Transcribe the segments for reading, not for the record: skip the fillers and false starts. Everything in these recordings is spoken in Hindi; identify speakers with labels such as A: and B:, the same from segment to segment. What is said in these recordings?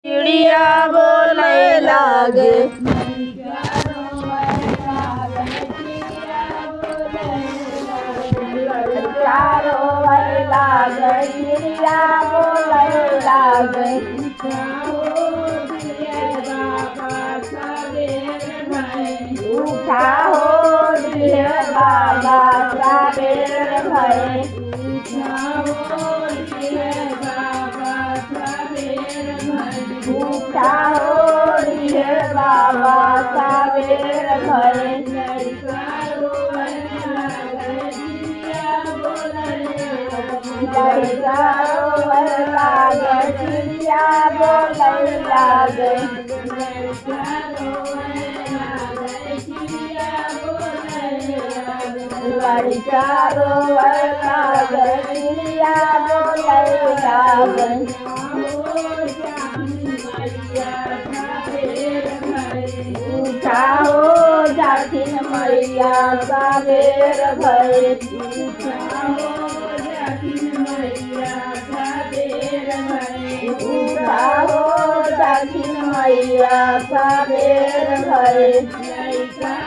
A: चिड़िया बोले लागे चारो वर लागे चिड़िया बोले लागे उठा हो दिए बाबा साबेर भय उठा हो दिए बाबा साबेर भय लड़का रोवर लागे चिड़िया बोले लागे लड़का रोवर लागे चिड़िया बोले लागे उठा हो जाथिन मैया साबेर भय उठा हो जाथिन मैया साबेर भय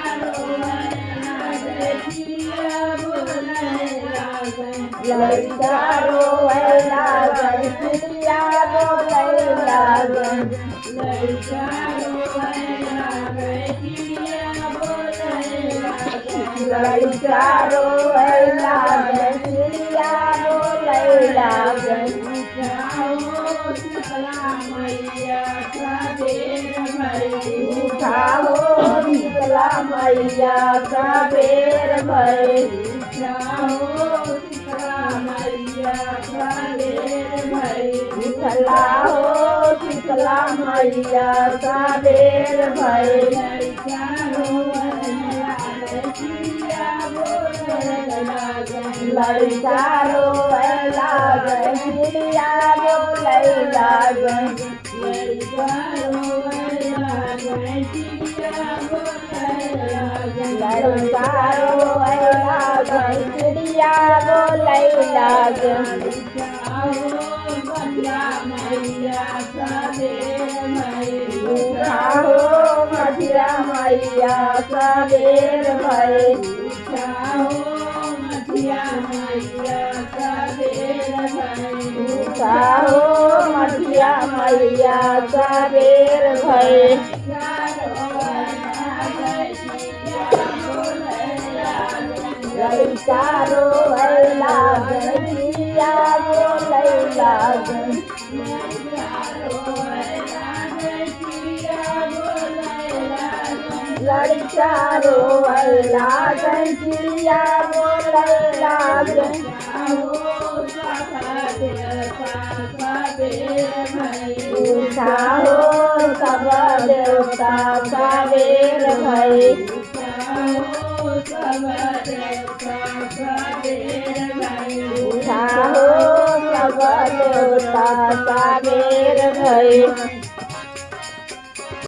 A: लड़का रोवे लागे चिड़िया बोले लागे लड़का रोवे लागे चिड़िया बोले लागे उठा हो शीतला मैया साबेर भय उठला हो शीतला मैया साबेर भय लड़का रोवे लागे चिड़िया बोले लागे लड़का रोवे लागे चिड़िया बोले लागे उठा हो मधिया मैया साबेर भय उठा हो मधिया मैया साबेर भय लड़का रोवे लागे चिड़िया बोले लागे लड़का रोवे लागे चिड़िया बोले लागे उठा हो सब देवता साबेर भय उठा हो सब देवता साबेर भय।